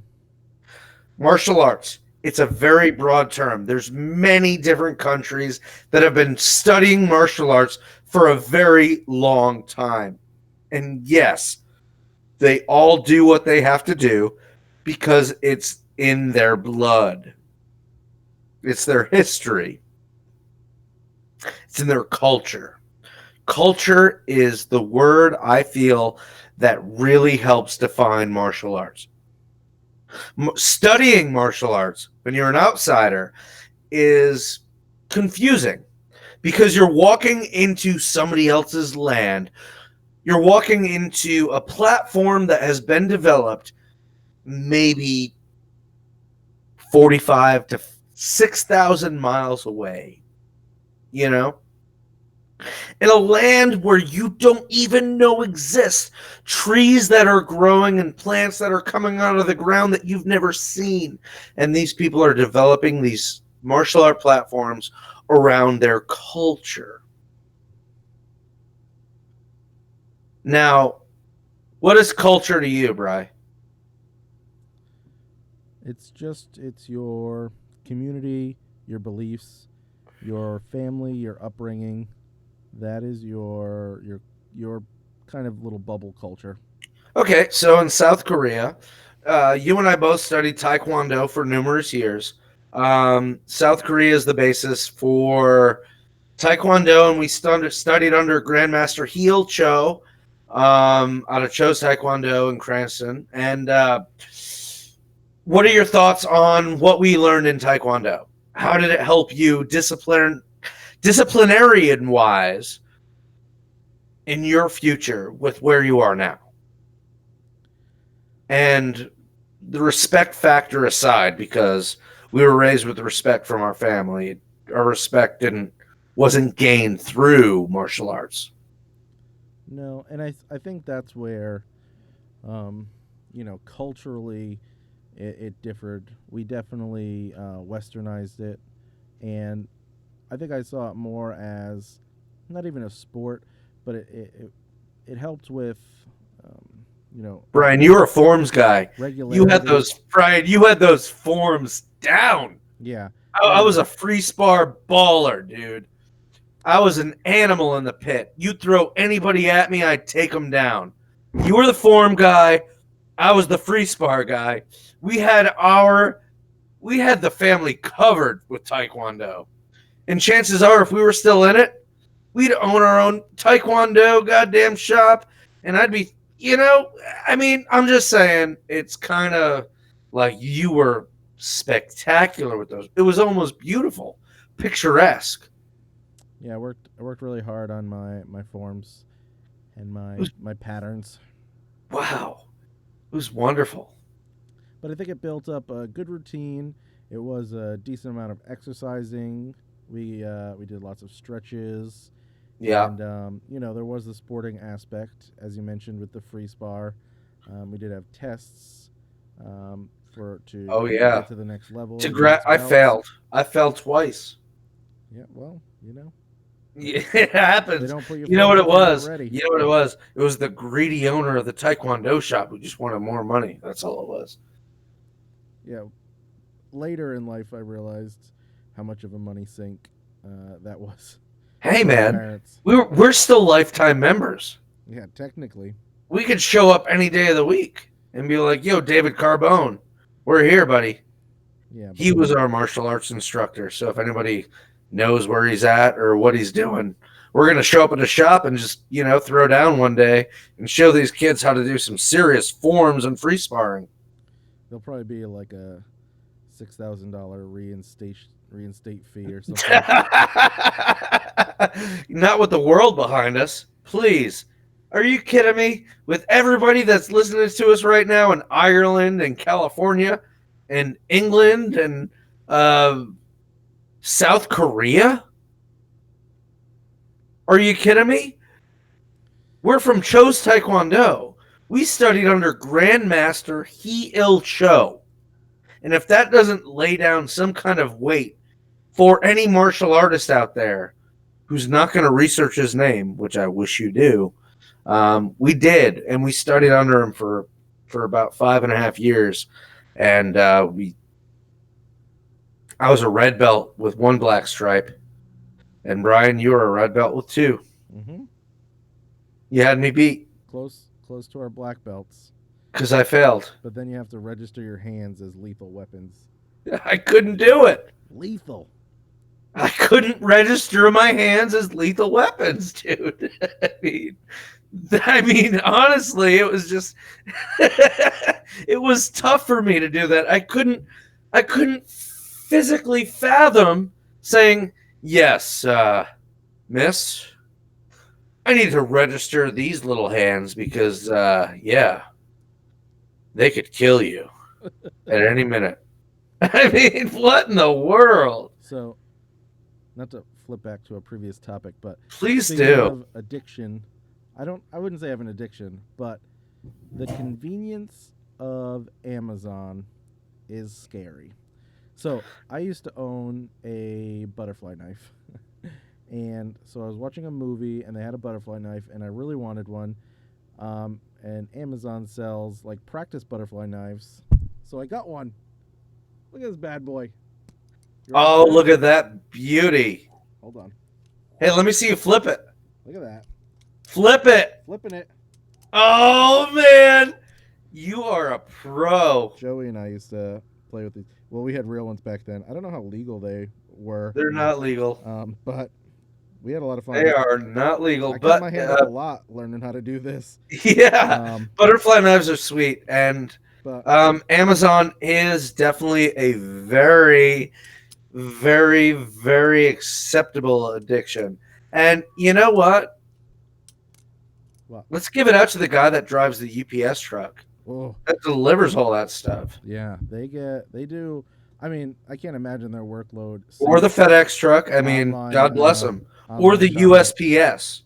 Martial arts. It's a very broad term. There's many different countries that have been studying martial arts for a very long time. And yes, they all do what they have to do because it's in their blood. It's their history. It's in their culture. Culture is the word I feel that really helps define martial arts. Studying martial arts when you're an outsider is confusing because you're walking into somebody else's land. You're walking into a platform that has been developed maybe 45 to 6,000 miles away, in a land where you don't even know exists, trees that are growing and plants that are coming out of the ground that you've never seen. And these people are developing these martial art platforms around their culture. Now, what is culture to you, Bri? It's your community, your beliefs, your family, your upbringing. That is your kind of little bubble culture. Okay, so in South Korea, you and I both studied Taekwondo for numerous years. South Korea is the basis for Taekwondo, and we studied under Grandmaster Heel Cho out of Cho's Taekwondo in Cranston. And what are your thoughts on what we learned in Taekwondo? How did it help you disciplinarian-wise in your future with where you are now? And the respect factor aside, because we were raised with respect from our family, our respect wasn't gained through martial arts. No, and I think that's where, culturally it differed. We definitely westernized it, and I think I saw it more as not even a sport, but it helped with, Brian, you were a forms guy. Regularity. You had those forms down. Yeah. I was a free spar baller, dude. I was an animal in the pit. You'd throw anybody at me, I'd take them down. You were the form guy. I was the free spar guy. We had the family covered with Taekwondo. And chances are, if we were still in it, we'd own our own Taekwondo goddamn shop. And I'd be, I'm just saying, it's kind of like you were spectacular with those. It was almost beautiful, picturesque. Yeah, I worked really hard on my forms and my patterns. Wow. It was wonderful. But I think it built up a good routine. It was a decent amount of exercising. We did lots of stretches. Yeah. And, there was the sporting aspect, as you mentioned, with the free spar. We did have tests to get to the next level. I failed. I failed twice. Yeah, well, Yeah, it happens. They don't put you know what it was? You know what it was? It was the greedy owner of the Taekwondo shop who just wanted more money. That's all it was. Yeah. Later in life, I realized how much of a money sink that was. Hey, man, we're still lifetime members. Yeah, technically. We could show up any day of the week and be like, "Yo, David Carbone, we're here, buddy." Yeah. He was our martial arts instructor. So if anybody knows where he's at or what he's doing, we're going to show up at a shop and just, throw down one day and show these kids how to do some serious forms and free sparring. There'll probably be like a $6,000 reinstate fee or something. Not with the world behind us. Please. Are you kidding me? With everybody that's listening to us right now in Ireland and California and England and South Korea? Are you kidding me? We're from Cho's Taekwondo. We studied under Grandmaster Hee-Il Cho. And if that doesn't lay down some kind of weight for any martial artist out there who's not going to research his name, which I wish you do, we did. And we studied under him for about 5.5 years. And I was a red belt with 1 black stripe. And Brian, you were a red belt with 2. Mm-hmm. You had me beat. Close to our black belts. Because I failed. But then you have to register your hands as lethal weapons. I couldn't do it. Lethal. I couldn't register my hands as lethal weapons, dude. I mean, honestly, it was just, it was tough for me to do that. I couldn't physically fathom saying, yes, miss, I need to register these little hands because, they could kill you at any minute. I mean, what in the world? So, not to flip back to a previous topic, but please speaking do. of addiction, I wouldn't say I have an addiction, but the convenience of Amazon is scary. So, I used to own a butterfly knife. And so I was watching a movie and they had a butterfly knife and I really wanted one. And Amazon sells like practice butterfly knives. So I got one. Look at this bad boy. Oh, look at that beauty. Hold on. Hey, let me see you flip it. Look at that. Flip it. Flipping it. Oh, man. You are a pro. Joey and I used to play with these. Well, we had real ones back then. I don't know how legal they were. They're not legal. But we had a lot of fun. They are not legal. I but cut my hand up a lot learning how to do this. Yeah. Butterfly knives are sweet. And Amazon is definitely a very, very, very acceptable addiction. And you know what? Let's give it out to the guy that drives the UPS truck. Oh. That delivers all that stuff. Yeah, they do. I mean, I can't imagine their workload. Or the FedEx truck. I mean, God bless them. Or the USPS.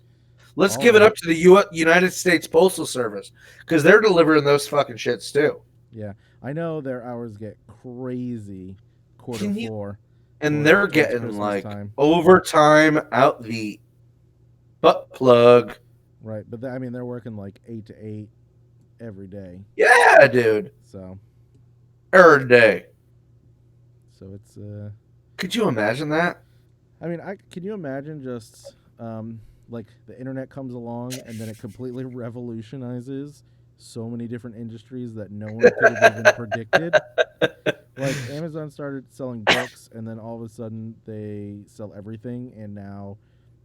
Let's give it up to the United States Postal Service because they're delivering those fucking shits too. Yeah, I know their hours get crazy. Q4. And they're getting like overtime out the butt plug. Right, but I mean, they're working like 8 to 8 every day. Yeah, dude. So. Every day. So it's Could you imagine that? I mean, can you imagine just like the internet comes along and then it completely revolutionizes so many different industries that no one could have even predicted. Like Amazon started selling books and then all of a sudden they sell everything, and now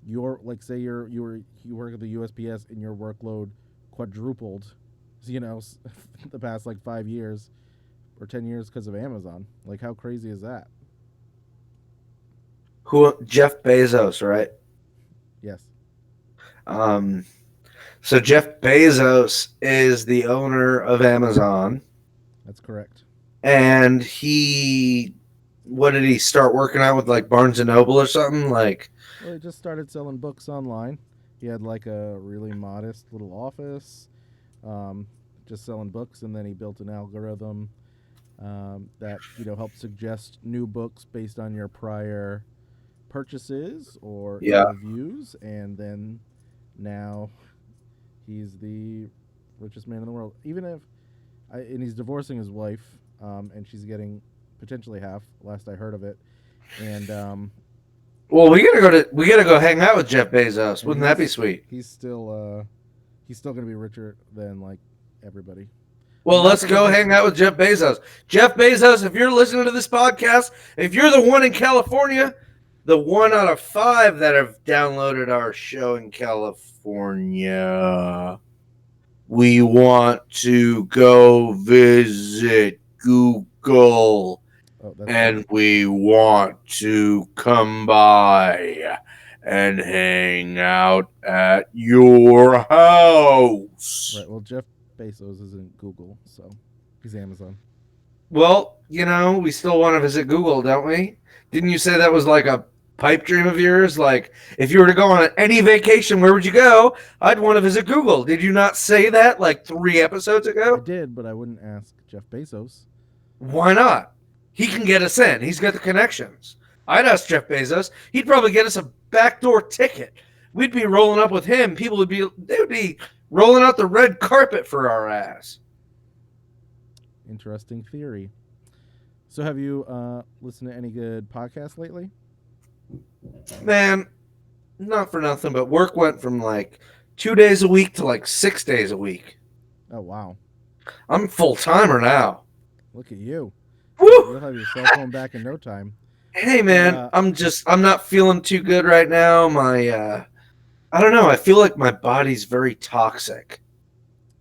you're like, say you work at the USPS and your workload quadrupled, the past like 5 years or 10 years because of Amazon. Like, how crazy is that? Jeff Bezos, right? Yes. So Jeff Bezos is the owner of Amazon. That's correct. And what did he start working out with, like Barnes and Noble or something? Like, well, he just started selling books online. He had like a really modest little office, just selling books, and then he built an algorithm that helped suggest new books based on your prior purchases or reviews, and then now he's the richest man in the world. And he's divorcing his wife, and she's getting potentially half. Last I heard of it, and well, we gotta go hang out with Jeff Bezos. Wouldn't that be sweet? He's still gonna be richer than like everybody. Well, let's go hang out with Jeff Bezos. Jeff Bezos, if you're listening to this podcast, if you're the one in California, the 1 out of 5 that have downloaded our show in California. We want to go visit Google, Oh, that's and we want to come by and hang out at your house. right. Well, Jeff Bezos isn't Google, so he's Amazon. Well, we still want to visit Google, don't we? Didn't you say that was like a pipe dream of yours? Like, if you were to go on any vacation, where would you go? I'd want to visit Google. Did you not say that like 3 episodes I ago? did, but I wouldn't ask Jeff Bezos. Why not? He can get us in. He's got the connections. I'd ask Jeff Bezos. He'd probably get us a backdoor ticket. We'd be rolling up with him. They would be rolling out the red carpet for our ass. Interesting theory. So, have you listened to any good podcasts lately? Man, not for nothing, but work went from like 2 days a week to like 6 days a week. Oh, wow. I'm full timer now. Look at you. Woo! You'll have your cell phone back in no time. Hey man, I'm not feeling too good right now. I don't know. I feel like my body's very toxic.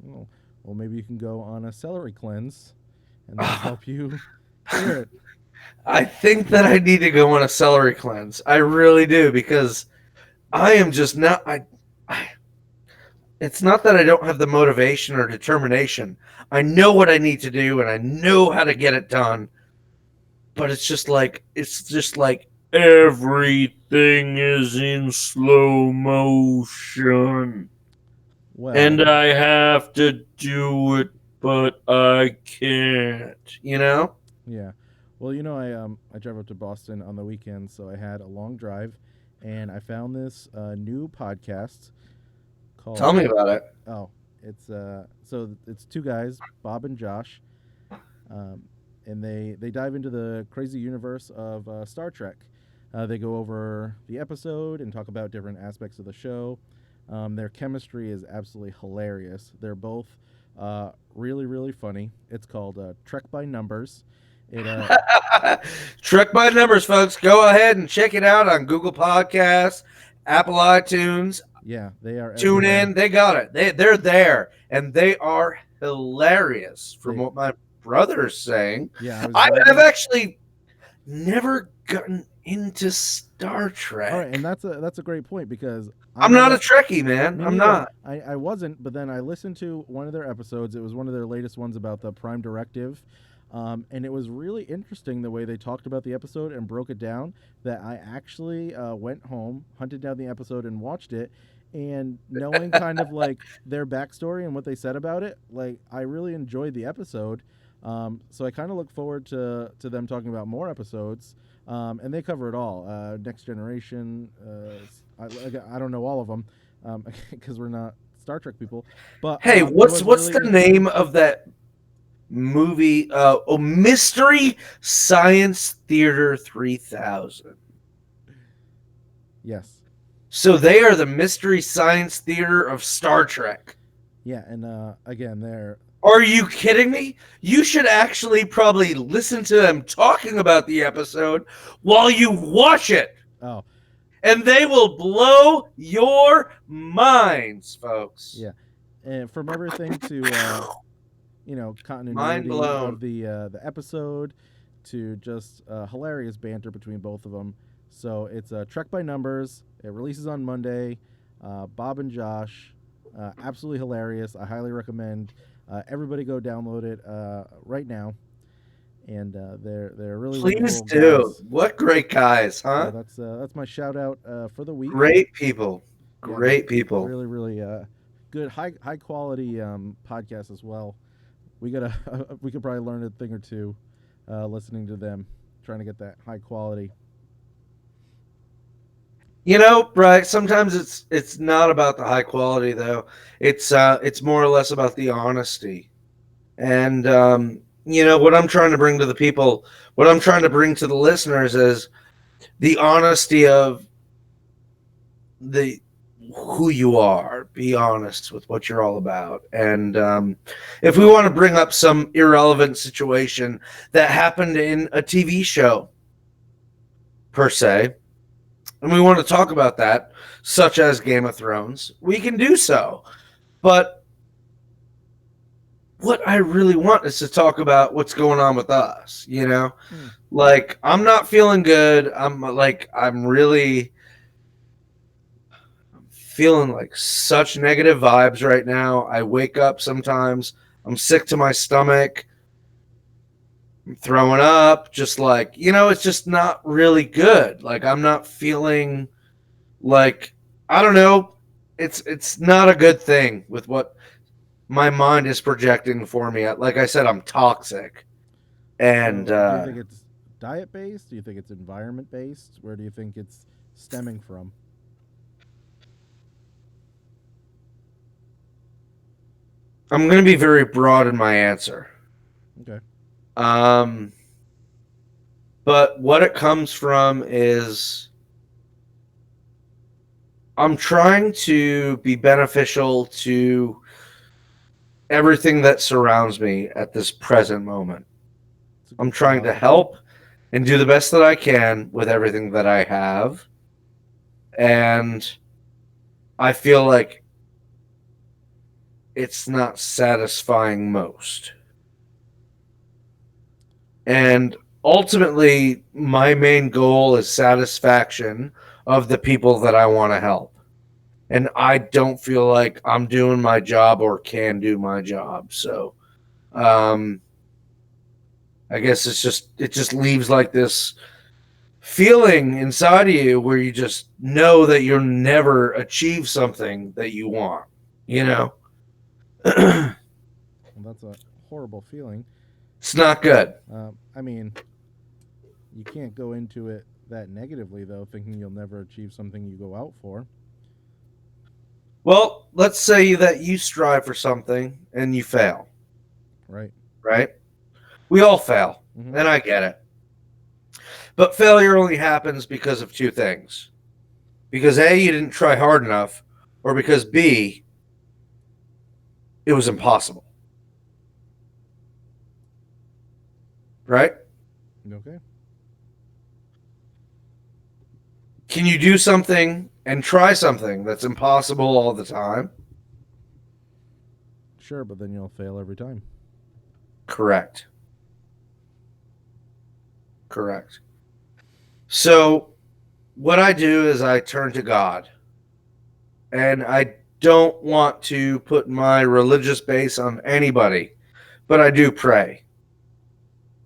Oh, well, maybe you can go on a celery cleanse, and that'll help you clear it. I think that I need to go on a celery cleanse. I really do, because I am just not. It's not that I don't have the motivation or determination. I know what I need to do, and I know how to get it done. But it's just like everything is in slow motion. Well, And I have to do it, but I can't. yeah. Well, I drive up to Boston on the weekend, so I had a long drive, and I found this new podcast called. Tell me about it. Oh, it's it's 2 guys, Bob and Josh, and they dive into the crazy universe of Star Trek. They go over the episode and talk about different aspects of the show. Their chemistry is absolutely hilarious. They're both really, really funny. It's called Trek by Numbers. Trek by Numbers, folks. Go ahead and check it out on Google Podcasts, Apple iTunes. Yeah, they are. Tune in. They got it. They're there, and they are hilarious. From what my brother's saying. Yeah, I've actually never gotten into Star Trek. All right, and that's a great point, because I'm not a Trekkie, man. I'm not. I wasn't, but then I listened to one of their episodes. It was one of their latest ones about the Prime Directive. And it was really interesting the way they talked about the episode and broke it down, that I actually went home, hunted down the episode, and watched it. And knowing kind of like their backstory and what they said about it, like, I really enjoyed the episode. So I kind of look forward to them talking about more episodes. And they cover it all. Next Generation. I don't know all of them because we're not Star Trek people. But hey, what's the name of that movie? Mystery Science Theater 3000. Yes. So they are the Mystery Science Theater of Star Trek. Yeah, and again, they're... Are you kidding me? You should actually probably listen to them talking about the episode while you watch it. Oh. And they will blow your minds, folks. Yeah. And from everything to, continuity Mind blown. of the episode to just hilarious banter between both of them. So it's Trek by Numbers. It releases on Monday. Bob and Josh, absolutely hilarious. I highly recommend everybody go download it right now. And they're really please wonderful do. guys. What great guys, huh? That's my shout out for the week. Great people. Yeah, Great people. Really, really good, high quality podcast as well. We could probably learn a thing or two listening to them, trying to get that high quality. Right, sometimes it's not about the high quality though. It's more or less about the honesty. And what I'm trying to bring to the people, what I'm trying to bring to the listeners is the honesty of who you are. Be honest with what you're all about. And if we want to bring up some irrelevant situation that happened in a TV show per se, and we want to talk about that, such as Game of Thrones, we can do so. But what I really want is to talk about what's going on with us, you know? Like, I'm not feeling good. I'm really feeling like such negative vibes right now. I wake up sometimes, I'm sick to my stomach. I'm throwing up, just like, it's just not really good. Like, I'm not feeling like, I don't know. It's not a good thing with what my mind is projecting for me. Like I said, I'm toxic. And So, do you think it's diet based? Do you think it's environment based? Where do you think it's stemming from? I'm going to be very broad in my answer. Okay. But what it comes from is I'm trying to be beneficial to everything that surrounds me at this present moment. I'm trying to help and do the best that I can with everything that I have. And I feel like it's not satisfying most. And ultimately, my main goal is satisfaction of the people that I want to help. And I don't feel like I'm doing my job or can do my job. So, I guess it just leaves like this feeling inside of you where you just know that you'll never achieve something that you want, you know? Well, that's a horrible feeling. It's not good. I mean, you can't go into it that negatively, though, thinking you'll never achieve something you go out for. Well, let's say that you strive for something and you fail. Right. Right? We all fail, and I get it. But failure only happens because of two things. Because A, you didn't try hard enough, or because B, it was impossible. Right? Okay. Can you do something and try something that's impossible all the time? Sure, but then you'll fail every time. Correct. So, what I do is I turn to God. And I don't want to put my religious base on anybody, but I do pray.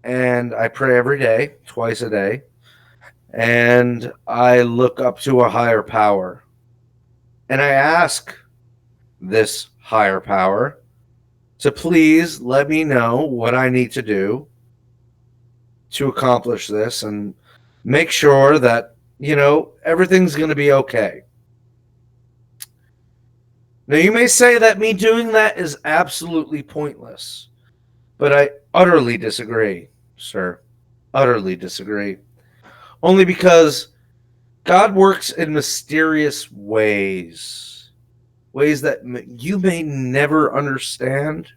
And I pray every day, twice a day. And I look up to a higher power. And I ask this higher power to please let me know what I need to do to accomplish this and make sure that, everything's going to be okay. Now, you may say that me doing that is absolutely pointless, but I utterly disagree, sir. Utterly disagree. Only because God works in mysterious ways. Ways that you may never understand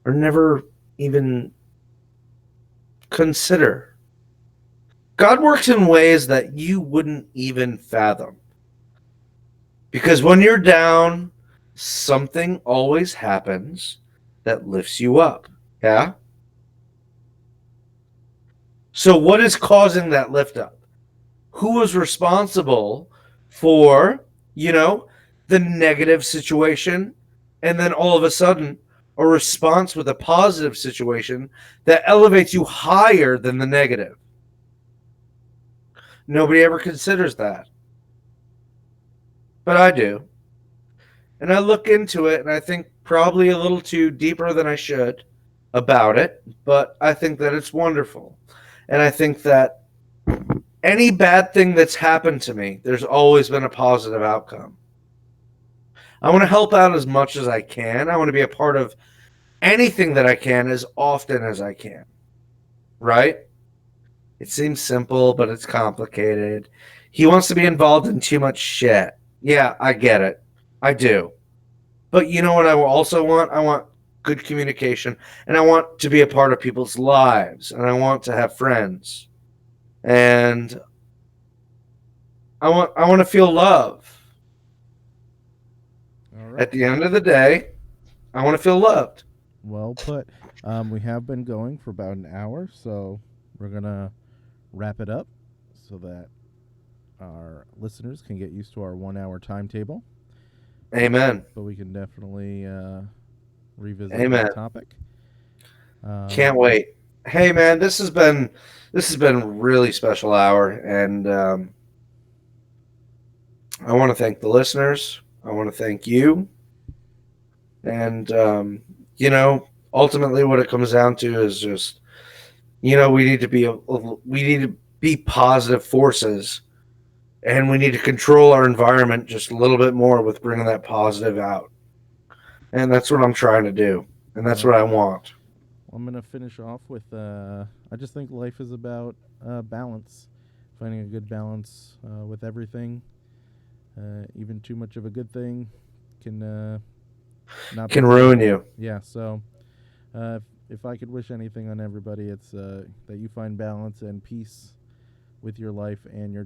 or never even consider. God works in ways that you wouldn't even fathom. Because when you're down, something always happens that lifts you up. Yeah? So what is causing that lift up? Who is responsible for, the negative situation, and then all of a sudden a response with a positive situation that elevates you higher than the negative? Nobody ever considers that. But I do. And I look into it, and I think probably a little too deeper than I should about it, but I think that it's wonderful. And I think that any bad thing that's happened to me, there's always been a positive outcome. I want to help out as much as I can. I want to be a part of anything that I can as often as I can. Right? It seems simple, but it's complicated. He wants to be involved in too much shit. Yeah, I get it. I do. But you know what I also want? I want good communication, and I want to be a part of people's lives, and I want to have friends. And I want to feel love. All right. At the end of the day, I want to feel loved. Well put. We have been going for about an hour, so we're going to wrap it up so that our listeners can get used to our 1 hour timetable. Amen. But we can definitely revisit Amen. that topic. Can't wait. Hey man, this has been a really special hour, and I want to thank the listeners. I want to thank you, and ultimately, what it comes down to is just, we need to be positive forces, and we need to control our environment just a little bit more with bringing that positive out, and that's what I'm trying to do, and that's what I want. I'm going to finish off with I just think life is about balance, finding a good balance with everything. Even too much of a good thing can Can ruin you. Yeah, so if I could wish anything on everybody, it's that you find balance and peace with your life and your